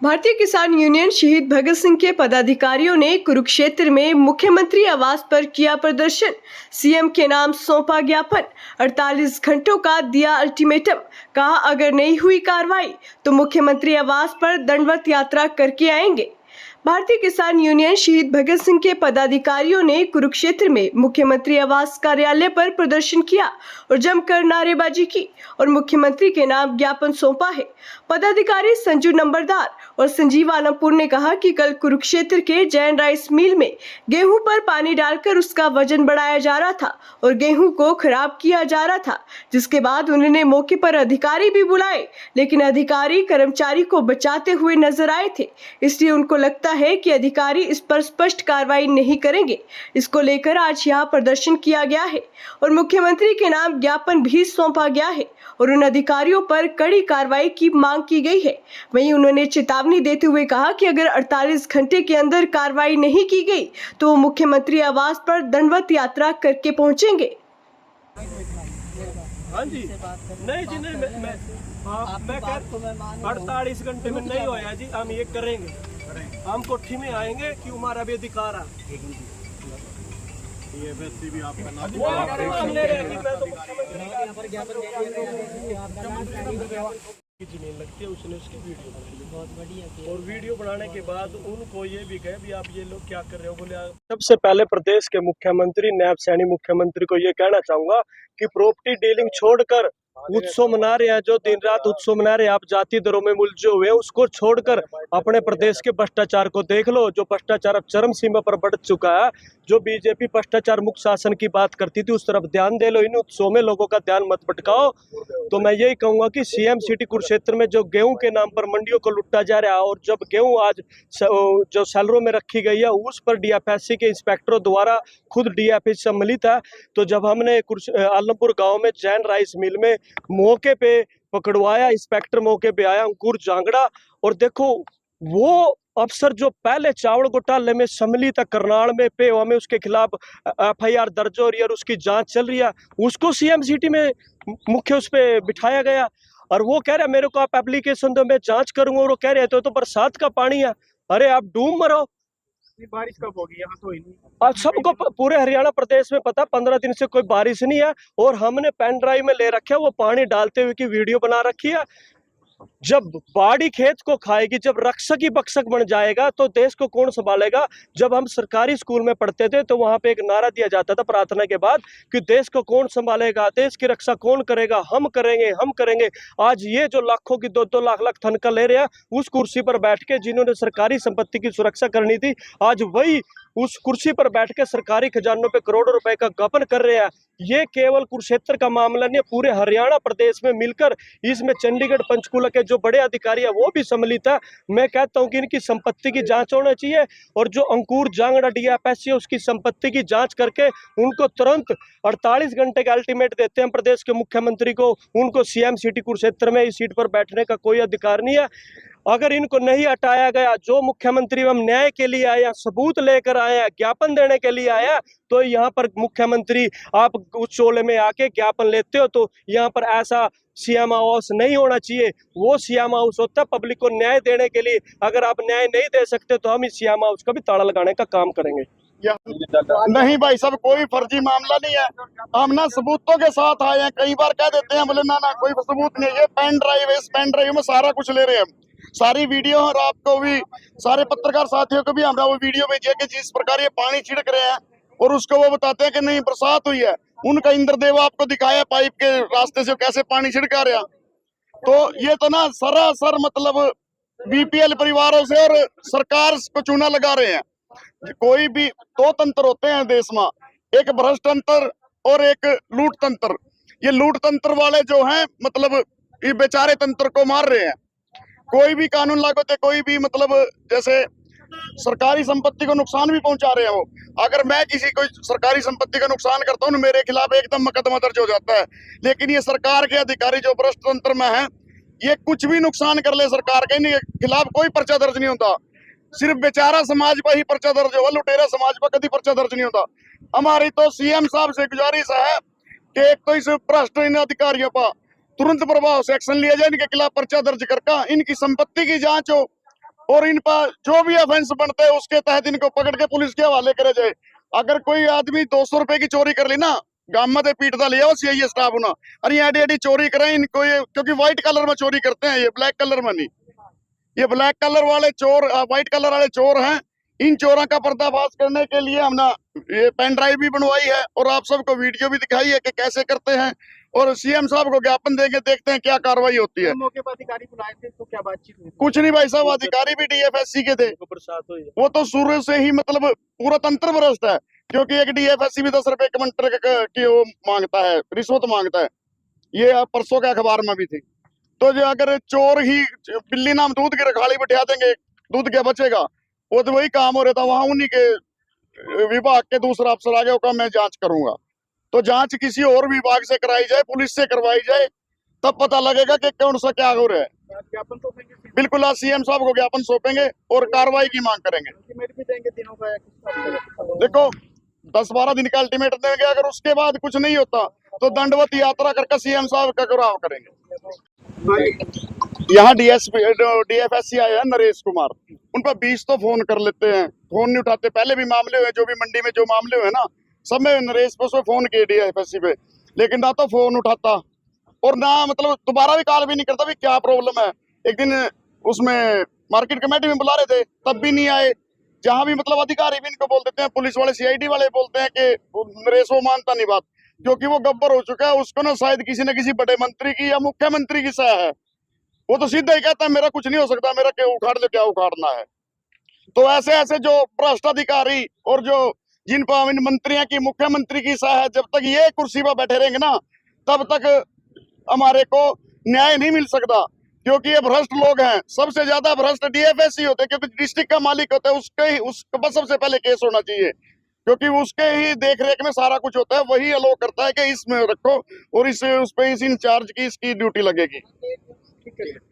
भारतीय किसान यूनियन शहीद भगत सिंह के पदाधिकारियों ने कुरुक्षेत्र में मुख्यमंत्री आवास पर किया प्रदर्शन। सीएम के नाम सौंपा ज्ञापन, 48 घंटों का दिया अल्टीमेटम। कहा अगर नहीं हुई कार्रवाई तो मुख्यमंत्री आवास पर दंडवत यात्रा करके आएंगे। भारतीय किसान यूनियन शहीद भगत सिंह के पदाधिकारियों ने कुरुक्षेत्र में मुख्यमंत्री आवास कार्यालय पर प्रदर्शन किया और जमकर नारेबाजी की और मुख्यमंत्री के नाम ज्ञापन सौंपा है। पदाधिकारी संजू नंबरदार और संजीव आलमपुर ने कहा कि कल कुरुक्षेत्र के जैन राइस मिल में गेहूं पर पानी डालकर उसका वजन बढ़ाया जा रहा था और गेहूं को खराब किया जा रहा था, जिसके बाद उन्होंने मौके पर अधिकारी भी बुलाए, लेकिन अधिकारी कर्मचारी को बचाते हुए नजर आए थे। इसलिए उनको लगता है कि अधिकारी इस पर स्पष्ट कार्रवाई नहीं करेंगे। इसको लेकर आज यहाँ प्रदर्शन किया गया है और मुख्यमंत्री के नाम ज्ञापन भी सौंपा गया है और उन अधिकारियों पर कड़ी कार्रवाई की मांग की गई है। वहीं उन्होंने चेतावनी देते हुए कहा कि अगर 48 घंटे के अंदर कार्रवाई नहीं की गई तो वो मुख्यमंत्री आवास पर दंडवत यात्रा करके पहुंचेंगे। हाँ जी, नहीं जी, नहीं, मैं 48 घंटे में नहीं होया जी, हम ये करेंगे। हम कोठी में आएंगे कि हमारा भी अधिकार है। ये भी आपका जमीन लगती है, उसने उसकी वीडियो बनाई बहुत बढ़िया और वीडियो बनाने के बाद उनको ये भी कहे भी आप ये लोग क्या कर रहे हो। बोले सबसे पहले प्रदेश के मुख्यमंत्री नायब सैनी मुख्यमंत्री को ये कहना चाहूंगा कि प्रॉपर्टी डीलिंग छोड़कर उत्सव मना रहे हैं, जो दिन रात उत्सव मना रहे हैं, आप जाति दरों में उलझे हुए हैं, उसको छोड़कर अपने प्रदेश के भ्रष्टाचार को देख लो। जो भ्रष्टाचार अब चरम सीमा पर बढ़ चुका है, जो बीजेपी भ्रष्टाचार मुक्त शासन की बात करती थी, उस तरफ ध्यान दे लो। इन उत्सव में लोगों का ध्यान मत भटकाओ। तो मैं यही कहूंगा कि सीएम सिटी कुरुक्षेत्र में जो गेहूं के नाम पर मंडियों को लुटा जा रहा है और जब गेहूं आज जो सेलरों में रखी गई है उस पर डीएफएससी के इंस्पेक्टरों द्वारा खुद डीएफएससी सम्मिलित है। तो जब हमने आलमपुर गांव में जैन राइस मिल में मौके पे पकड़वाया, इंस्पेक्टर मौके पे आया अंकुर जांगड़ा, और देखो वो अफसर जो पहले चावल घोटाले में सम्मिलित है करनाल में पेवा में, उसके खिलाफ एफआईआर दर्ज हो रही है और उसकी जांच चल रही है, उसको सीएम सिटी में मुख्य उस पे बिठाया गया और वो कह रहा है मेरे को आप एप्लीकेशन दो, मैं जांच करूंगा। और वो कह रहे थे तो बरसात का पानी है, अरे आप डूब मरो। बारिश कब होगी? यहाँ तो ही नहीं। आज सबको पूरे हरियाणा प्रदेश में पता 15 दिन से कोई बारिश नहीं है और हमने पेन ड्राइव में ले रखे वो पानी डालते हुए की वीडियो बना रखी है। जब बाड़ी खेत को खाएगी, जब रक्षक ही बक्षक बन जाएगा तो देश को कौन संभालेगा। जब हम सरकारी स्कूल में पढ़ते थे तो वहां पे एक नारा दिया जाता था प्रार्थना के बाद कि देश को कौन संभालेगा, देश की रक्षा कौन करेगा, हम करेंगे, हम करेंगे। आज ये जो लाखों की 2-2 लाख तनख्वाह ले रहे हैं उस कुर्सी पर बैठ के जिन्होंने सरकारी संपत्ति की सुरक्षा करनी थी, आज वही उस कुर्सी पर बैठ के सरकारी खजानों पे करोड़ों रुपए का गबन कर रहे हैं। ये केवल कुरुक्षेत्र का मामला नहीं, पूरे हरियाणा प्रदेश में मिलकर इसमें चंडीगढ़ पंचकुला के जो बड़े अधिकारी है वो भी सम्मिलित है। मैं कहता हूं कि इनकी संपत्ति की जांच होना चाहिए और जो अंकुर जांगड़ा डीएफएससी है उसकी संपत्ति की जांच करके उनको तुरंत 48 घंटे का अल्टीमेट देते हैं प्रदेश के मुख्यमंत्री को। उनको सीएम सिटी कुरुक्षेत्र में इस सीट पर बैठने का कोई अधिकार नहीं है। अगर इनको नहीं हटाया गया, जो मुख्यमंत्री हम न्याय के लिए आया, सबूत लेकर आया, ज्ञापन देने के लिए आया, तो यहाँ पर मुख्यमंत्री आप उस चोले में आके ज्ञापन लेते हो तो यहाँ पर ऐसा सीएम हाउस नहीं होना चाहिए। वो सीएम हाउस होता है पब्लिक को न्याय देने के लिए। अगर आप न्याय नहीं दे सकते तो हम इस सीएम हाउस का भी ताला लगाने का काम करेंगे। नहीं भाई सब कोई फर्जी मामला नहीं है, हम ना सबूतों के साथ आए हैं। कई बार कह देते हैं बोले ना कोई सबूत नहीं है, ये पेन ड्राइव है, इस पेन ड्राइव में सारा कुछ ले रहे हैं, सारी वीडियो। और आपको भी सारे पत्रकार साथियों को भी हमरा वो वीडियो भेजी है कि जिस प्रकार ये पानी छिड़क रहे हैं और उसको वो बताते हैं कि नहीं बरसात हुई है। उनका इंद्रदेव आपको दिखाया पाइप के रास्ते से कैसे पानी छिड़का रहा। तो ये तो ना सरासर मतलब बीपीएल परिवारों से और सरकार को चूना लगा रहे हैं। कोई भी 2 तंत्र होते हैं देश में, एक भ्रष्ट तंत्र और एक लूट तंत्र। ये लूट तंत्र वाले जो हैं मतलब ये बेचारे तंत्र को मार रहे हैं। कोई भी कानून लागू होते, कोई भी मतलब जैसे सरकारी संपत्ति को नुकसान भी पहुंचा रहे हैं वो। अगर मैं किसी कोई सरकारी संपत्ति का नुकसान करता हूँ मेरे खिलाफ एकदम मुकदमा दर्ज हो जाता है। लेकिन ये सरकार के अधिकारी जो भ्रष्ट तंत्र में है, ये कुछ भी नुकसान कर ले सरकार के खिलाफ कोई पर्चा दर्ज नहीं होता। सिर्फ बेचारा समाज पर ही पर्चा दर्ज होगा, लुटेरा समाज पर कभी पर्चा दर्ज नहीं होता। हमारी तो सीएम साहब से गुजारिश है कि एक तो इस भ्रष्ट अधिकारियों पर तुरंत प्रभाव से एक्शन लिया जाए, इनके खिलाफ पर्चा दर्ज करके इनकी संपत्ति की जांच हो और इन पर जो भी ऑफेंस बनते हैं उसके तहत इनको पकड़ के पुलिस के हवाले करे जाए। अगर कोई आदमी 200 रुपए की चोरी कर ली ना, गाम में पीटता लिया वो सीआईए स्टाफ ना, अरे एडी एडी चोरी करें इनको, ये क्योंकि व्हाइट कलर में चोरी करते हैं, ये ब्लैक कलर में नहीं। ये ब्लैक कलर वाले चोर व्हाइट कलर वाले चोर हैं। इन चोरों का पर्दाफाश करने के लिए हमने ये पेन ड्राइव भी बनवाई है और आप सबको वीडियो भी दिखाई है कि कैसे करते हैं, और सीएम साहब को ज्ञापन देंगे, देखते हैं क्या कार्रवाई होती है। मौके पर अधिकारी बुलाए थे तो क्या बातचीत हुई? कुछ नहीं भाई साहब, अधिकारी भी डीएफएससी के थे, वो तो शुरू से ही मतलब पूरा तंत्र भ्रष्ट है, क्योंकि एक डीएफएससी भी 10 रुपए कमेंटर की वो मांगता है, रिश्वत मांगता है। ये परसों के अखबार में भी थी। तो जो अगर चोर ही बिल्ली नाम दूध की रखाली बिठा देंगे, दूध क्या बचेगा? वो तो वही काम हो रहा था, वहां उन्हीं के विभाग के दूसरा अफसर आगे होगा, मैं जांच करूंगा। तो जांच किसी और विभाग से कराई जाए, पुलिस से करवाई जाए, तब पता लगेगा कि कौन सा क्या हो रहा है। ज्ञापन तो देंगे, बिल्कुल, आज सीएम साहब को ज्ञापन सौंपेंगे और कार्रवाई की मांग करेंगे। अल्टीमेट भी देंगे दिनों का या किस देखो 10-12 दिन का अल्टीमेट देंगे, अगर उसके बाद कुछ नहीं होता तो दंडवत यात्रा करके सीएम साहब का घिराव करेंगे। यहाँ डीएफएससी आए हैं नरेश कुमार, उन पर 20 तो फोन कर लेते हैं, फोन नहीं उठाते। पहले भी मामले हुए, जो भी मंडी में जो मामले हुए ना, सब में नरेश पे फोन किए डीएफएससी पे, लेकिन ना तो फोन उठाता और ना मतलब दोबारा भी कॉल भी नहीं करता भी क्या प्रॉब्लम है। एक दिन उसमें मार्केट कमेटी में बुला रहे थे, तब भी नहीं आए। जहां भी मतलब अधिकारी भी इनको बोल देते हैं, पुलिस वाले सीआईडी वाले बोलते हैं कि नरेश वो मानता नहीं बात, क्योंकि वो गब्बर हो चुका है। उसको ना शायद किसी न किसी बड़े मंत्री की या मुख्यमंत्री की सह है। वो तो सीधा ही कहता है मेरा कुछ नहीं हो सकता, मेरा क्या उखाड़ दे, क्या उखाड़ना है। तो ऐसे ऐसे जो भ्रष्ट अधिकारी और जो जिन पर इन मंत्रियों की मुख्यमंत्री की सह है, जब तक ये कुर्सी पर बैठे रहेंगे ना, तब तक हमारे को न्याय नहीं मिल सकता, क्योंकि ये भ्रष्ट लोग हैं। सबसे ज्यादा भ्रष्ट डीएफएससी होते हैं, क्योंकि डिस्ट्रिक्ट का मालिक होता है, उसके पर सबसे पहले केस होना चाहिए, क्योंकि उसके ही देख रेख में सारा कुछ होता है। वही अलो करता है कि इसमें रखो और उस पे इस इंचार्ज की इसकी ड्यूटी लगेगी। ठीक है।